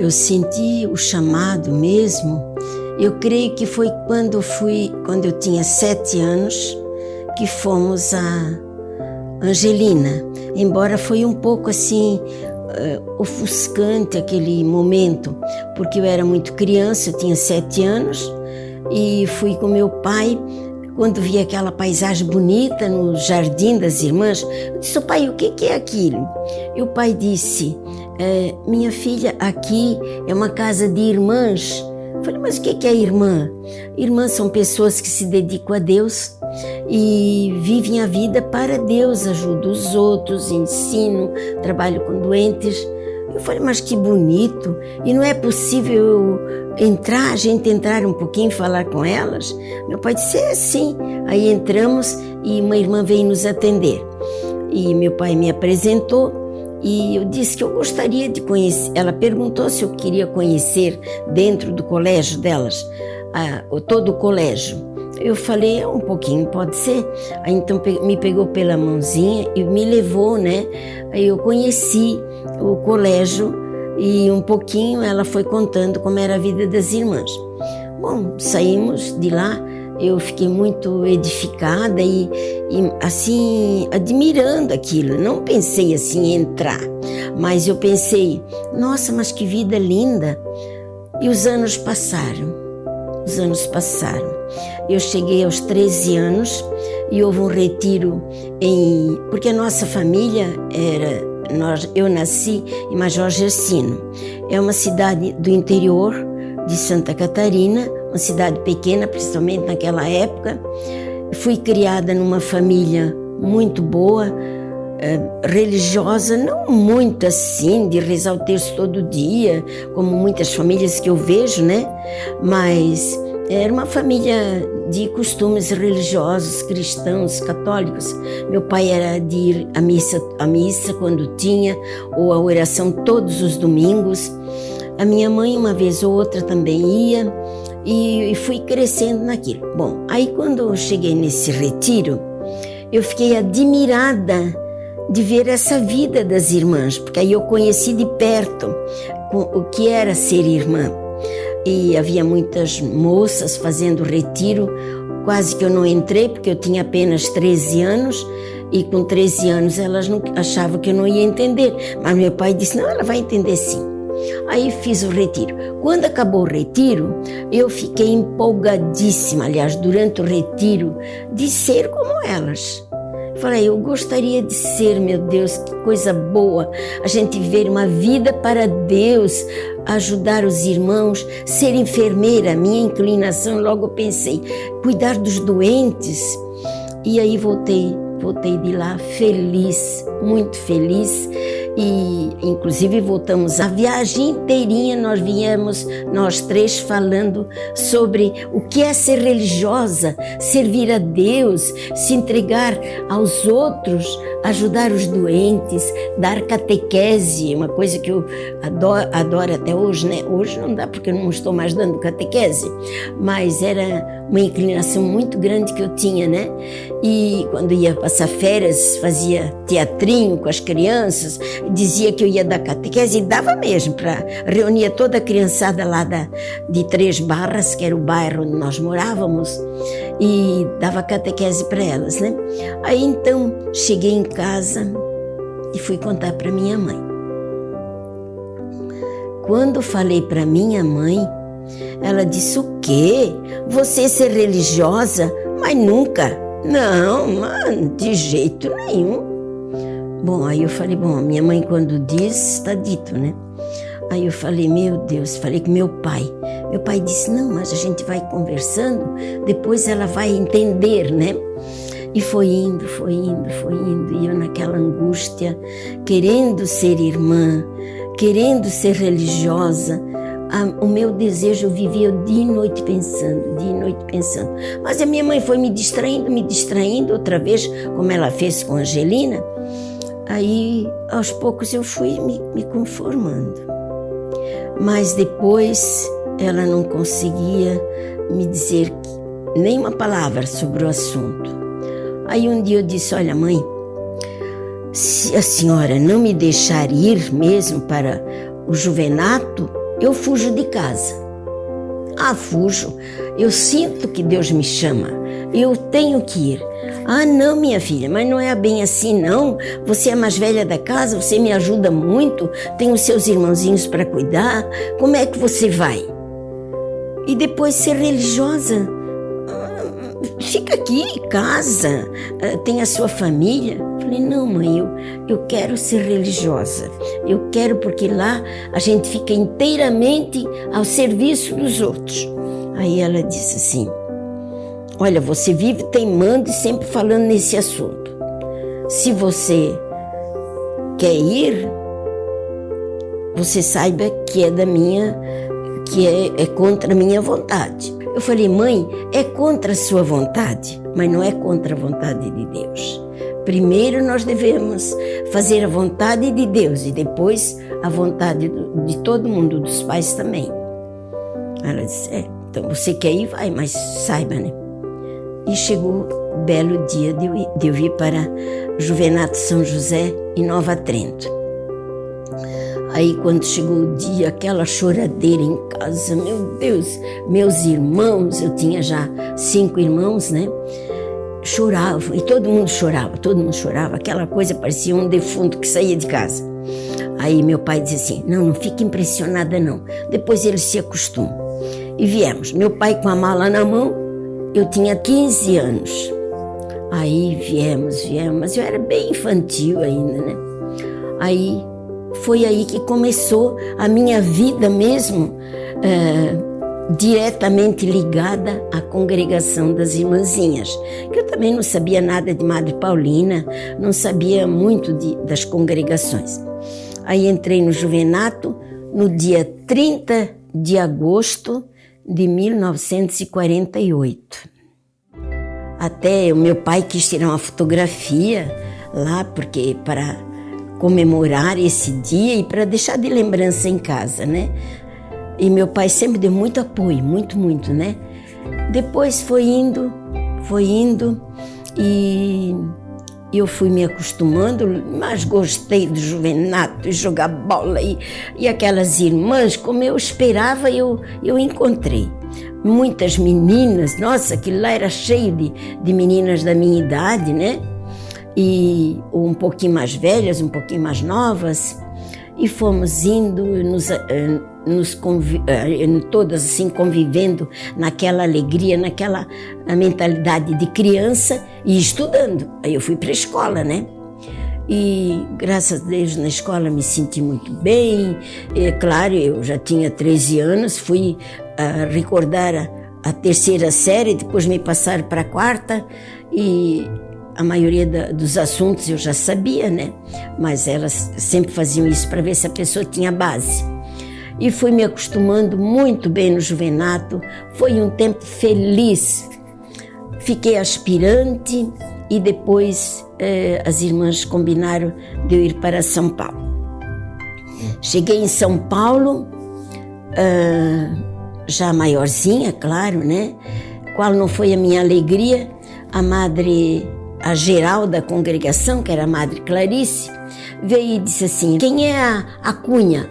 eu senti o chamado mesmo, eu creio que foi quando eu tinha 7 anos, que fomos a Angelina. Embora foi um pouco assim, ofuscante aquele momento, porque eu era muito criança, eu tinha 7 anos, e fui com meu pai. Quando vi aquela paisagem bonita no Jardim das Irmãs, eu disse: pai, o que é aquilo? E o pai disse: minha filha, aqui é uma casa de irmãs. Eu falei: mas o que é irmã? Irmãs são pessoas que se dedicam a Deus e vivem a vida para Deus, ajudam os outros, ensinam, trabalham com doentes. Eu falei: mas que bonito, e não é possível a gente entrar um pouquinho, falar com elas? Meu pai disse: é sim. Aí entramos e uma irmã veio nos atender. E meu pai me apresentou e eu disse que eu gostaria de conhecer. Ela perguntou se eu queria conhecer dentro do colégio delas, todo o colégio. Eu falei: um pouquinho, pode ser? Aí então me pegou pela mãozinha e me levou, né? Aí eu conheci o colégio e um pouquinho ela foi contando como era a vida das irmãs. Bom, saímos de lá, eu fiquei muito edificada e assim, admirando aquilo. Não pensei assim em entrar, mas eu pensei: nossa, mas que vida linda! E os anos passaram. Eu cheguei aos 13 anos e houve um retiro porque a nossa família eu nasci em Major Gercino. É uma cidade do interior de Santa Catarina, uma cidade pequena, principalmente naquela época. Fui criada numa família muito boa, religiosa, não muito assim, de rezar o terço todo dia, como muitas famílias que eu vejo, né? Mas era uma família de costumes religiosos, cristãos, católicos. Meu pai era de ir à missa quando tinha, ou à oração todos os domingos. A minha mãe, uma vez ou outra, também ia, e fui crescendo naquilo. Bom, aí quando eu cheguei nesse retiro, eu fiquei admirada de ver essa vida das irmãs, porque aí eu conheci de perto o que era ser irmã. E havia muitas moças fazendo retiro, quase que eu não entrei, porque eu tinha apenas 13 anos, e com 13 anos elas achavam que eu não ia entender, mas meu pai disse: não, ela vai entender sim. Aí fiz o retiro. Quando acabou o retiro, eu fiquei empolgadíssima, aliás, durante o retiro, de ser como elas. Falei: eu gostaria de ser, meu Deus, que coisa boa, a gente viver uma vida para Deus, ajudar os irmãos, ser enfermeira. Minha inclinação, logo eu pensei, cuidar dos doentes. E aí voltei de lá feliz, muito feliz. E inclusive voltamos a viagem inteirinha, nós 3 falando sobre o que é ser religiosa, servir a Deus, se entregar aos outros, ajudar os doentes, dar catequese, uma coisa que eu adoro até hoje, né? Hoje não dá porque eu não estou mais dando catequese, mas era uma inclinação muito grande que eu tinha, né? E quando ia passar férias, fazia teatrinho com as crianças, dizia que eu ia dar catequese, e dava mesmo, reunia toda a criançada lá de 3 Barras, que era o bairro onde nós morávamos, e dava catequese para elas, né? Aí então cheguei em casa e fui contar para minha mãe. Quando falei para minha mãe, ela disse: o quê? Você ser religiosa? Mas nunca. Não, mano, de jeito nenhum. Bom, aí eu falei: bom, minha mãe quando diz, está dito, né? Aí eu falei: meu Deus, falei com meu pai. Meu pai disse: não, mas a gente vai conversando, depois ela vai entender, né? E foi indo, e eu naquela angústia, querendo ser irmã, querendo ser religiosa. O meu desejo, eu vivia dia e noite pensando. Mas a minha mãe foi me distraindo outra vez, como ela fez com a Angelina. Aí, aos poucos, eu fui me conformando. Mas depois, ela não conseguia me dizer nenhuma palavra sobre o assunto. Aí um dia eu disse: olha, mãe, se a senhora não me deixar ir mesmo para o juvenato, eu fujo de casa. Fujo. Eu sinto que Deus me chama. Eu tenho que ir. Não, minha filha, mas não é bem assim, não. Você é a mais velha da casa, você me ajuda muito, tem os seus irmãozinhos para cuidar. Como é que você vai? E depois ser religiosa. Fica aqui, casa, tem a sua família. Falei, não, mãe, eu quero ser religiosa. Eu quero porque lá a gente fica inteiramente ao serviço dos outros. Aí ela disse assim, olha, você vive teimando e sempre falando nesse assunto. Se você quer ir, você saiba que é contra a minha vontade. Eu falei, mãe, é contra a sua vontade, mas não é contra a vontade de Deus. Primeiro nós devemos fazer a vontade de Deus e depois a vontade de todo mundo, dos pais também. Ela disse, então você quer ir, vai, mas saiba, né? E chegou o belo dia de eu ir para Juvenato São José, em Nova Trento. Aí quando chegou o dia, aquela choradeira em casa, meu Deus, meus irmãos, eu tinha já 5 irmãos, né? Choravam, e todo mundo chorava, aquela coisa parecia um defunto que saía de casa. Aí meu pai disse assim, não fique impressionada não, depois eles se acostumam. E viemos, meu pai com a mala na mão, eu tinha 15 anos. Aí viemos, mas eu era bem infantil ainda, né? Aí foi aí que começou a minha vida mesmo, diretamente ligada à congregação das irmãzinhas, que eu também não sabia nada de Madre Paulina, não sabia muito das congregações. Aí entrei no Juvenato no dia 30 de agosto de 1948. Até o meu pai quis tirar uma fotografia lá, porque para comemorar esse dia e para deixar de lembrança em casa, né? E meu pai sempre deu muito apoio, muito, né? Depois foi indo e eu fui me acostumando, mas gostei do Juvenato e jogar bola e aquelas irmãs, como eu esperava, eu encontrei. Muitas meninas, nossa, aquilo lá era cheio de meninas da minha idade, né? E um pouquinho mais velhas, um pouquinho mais novas, e fomos indo, todas assim convivendo naquela alegria, naquela mentalidade de criança e estudando. Aí eu fui para a escola, né? E graças a Deus na escola me senti muito bem. É claro, eu já tinha 13 anos, fui recordar a 3ª série, depois me passaram para a 4ª e a maioria dos assuntos eu já sabia, né? Mas elas sempre faziam isso para ver se a pessoa tinha base. E fui me acostumando muito bem no Juvenato, foi um tempo feliz. Fiquei aspirante e depois as irmãs combinaram de eu ir para São Paulo. Cheguei em São Paulo, já maiorzinha, claro, né? Qual não foi a minha alegria? A geral da congregação, que era a Madre Clarice, veio e disse assim, quem é a Cunha?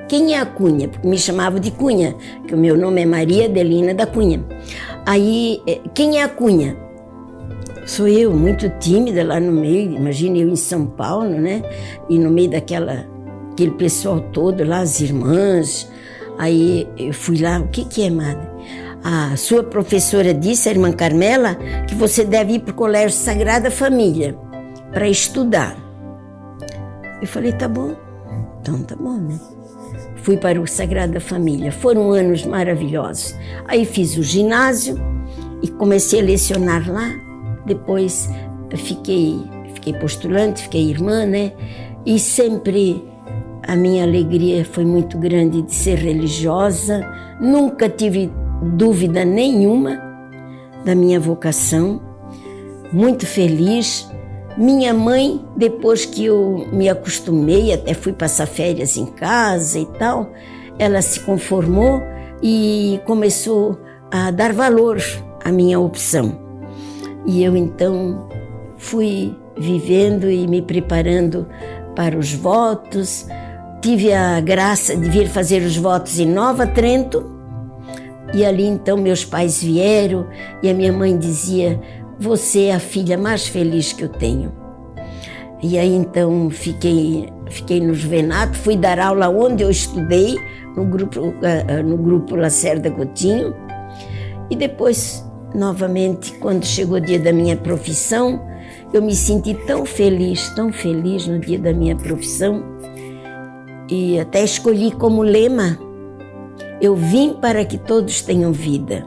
Quem é a Cunha? Porque me chamava de Cunha, que o meu nome é Maria Adelina da Cunha. Aí, quem é a Cunha? Sou eu, muito tímida lá no meio, imagina eu em São Paulo, né? E no meio aquele pessoal todo lá, as irmãs. Aí eu fui lá, o que é, Madre? A sua professora disse, a irmã Carmela, que você deve ir para o Colégio Sagrada Família para estudar. Eu falei, tá bom. Então tá bom, né? Fui para o Sagrada Família. Foram anos maravilhosos. Aí fiz o ginásio e comecei a lecionar lá. Depois fiquei postulante, fiquei irmã, né? E sempre a minha alegria foi muito grande de ser religiosa. Nunca tive dúvida nenhuma da minha vocação, muito feliz. Minha mãe, depois que eu me acostumei, até fui passar férias em casa e tal, ela se conformou e começou a dar valor à minha opção. E eu então fui vivendo e me preparando para os votos. tive a graça de vir fazer os votos em Nova Trento, e ali então meus pais vieram e a minha mãe dizia: você é a filha mais feliz que eu tenho. E aí então fiquei no Juvenato, fui dar aula onde eu estudei, no grupo Lacerda Coutinho, e depois, novamente, quando chegou o dia da minha profissão, eu me senti tão feliz no dia da minha profissão, e até escolhi como lema: eu vim para que todos tenham vida.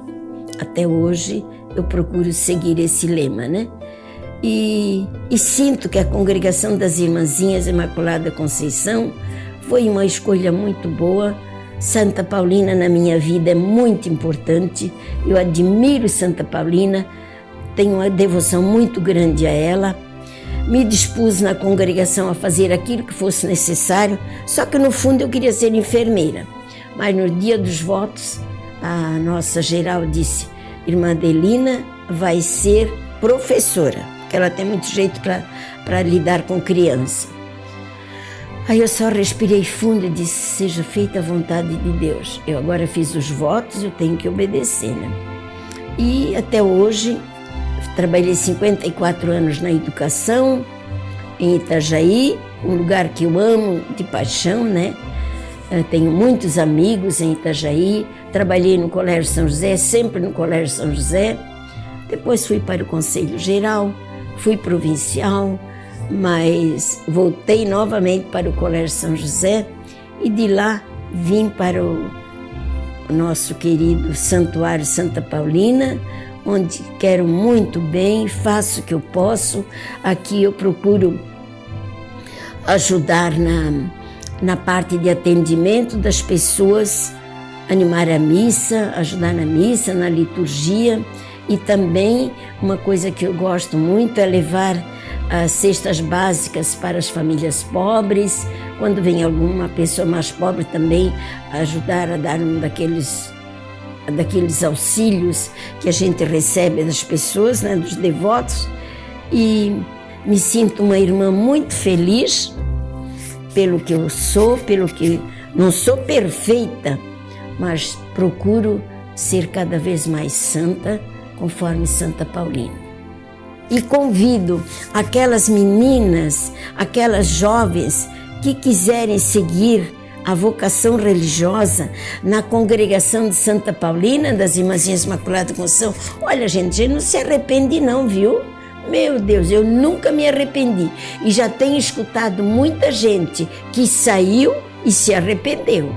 Até hoje eu procuro seguir esse lema, né? E sinto que a congregação das Irmãzinhas Imaculada Conceição foi uma escolha muito boa. Santa Paulina na minha vida é muito importante, eu admiro Santa Paulina, tenho uma devoção muito grande a ela. Me dispus na congregação a fazer aquilo que fosse necessário, só que no fundo eu queria ser enfermeira. Mas no dia dos votos, a nossa geral disse: irmã Adelina vai ser professora, porque ela tem muito jeito para lidar com criança. Aí eu só respirei fundo e disse: seja feita a vontade de Deus. Eu agora fiz os votos, eu tenho que obedecer, né? E até hoje, trabalhei 54 anos na educação, em Itajaí, um lugar que eu amo de paixão, né? Eu tenho muitos amigos em Itajaí, trabalhei no Colégio São José, sempre no Colégio São José. Depois fui para o Conselho Geral, fui provincial, mas voltei novamente para o Colégio São José e de lá vim para o nosso querido Santuário Santa Paulina, onde quero muito bem, faço o que eu posso. Aqui eu procuro ajudar na parte de atendimento das pessoas, animar a missa, ajudar na missa, na liturgia, e também uma coisa que eu gosto muito é levar as cestas básicas para as famílias pobres. Quando vem alguma pessoa mais pobre, também ajudar a dar um daqueles auxílios que a gente recebe das pessoas, né, dos devotos. E me sinto uma irmã muito feliz pelo que eu sou, pelo que não sou perfeita, mas procuro ser cada vez mais santa, conforme Santa Paulina. E convido aquelas meninas, aquelas jovens que quiserem seguir a vocação religiosa na congregação de Santa Paulina, das Irmãzinhas Imaculadas Conceição. Olha, gente não se arrepende não, viu? Meu Deus, eu nunca me arrependi. E já tenho escutado muita gente que saiu e se arrependeu.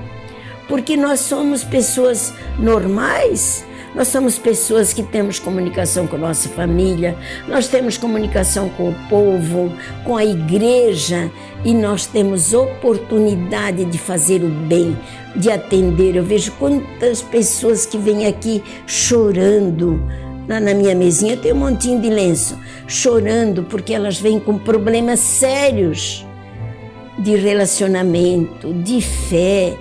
Porque nós somos pessoas normais, nós somos pessoas que temos comunicação com a nossa família, nós temos comunicação com o povo, com a igreja, e nós temos oportunidade de fazer o bem, de atender. Eu vejo quantas pessoas que vêm aqui chorando. Lá na minha mesinha tem um montinho de lenço, chorando porque elas vêm com problemas sérios de relacionamento, de fé,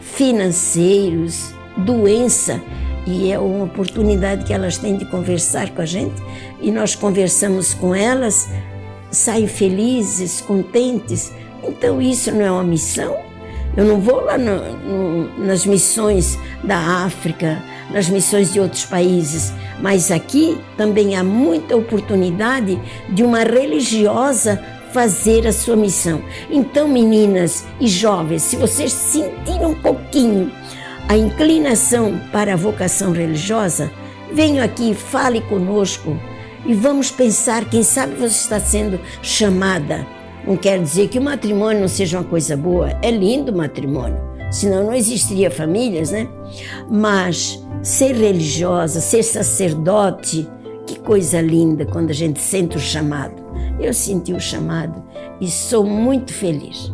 financeiros, doença. E é uma oportunidade que elas têm de conversar com a gente, e nós conversamos com elas, saem felizes, contentes. Então isso não é uma missão? Eu não vou lá nas missões da África, nas missões de outros países, mas aqui também há muita oportunidade de uma religiosa fazer a sua missão. Então, meninas e jovens, se vocês sentirem um pouquinho a inclinação para a vocação religiosa, venham aqui, fale conosco e vamos pensar, quem sabe você está sendo chamada. Não quer dizer que o matrimônio não seja uma coisa boa, é lindo o matrimônio, senão não existiria famílias, né? Mas ser religiosa, ser sacerdote, que coisa linda quando a gente sente o chamado. Eu senti o chamado e sou muito feliz.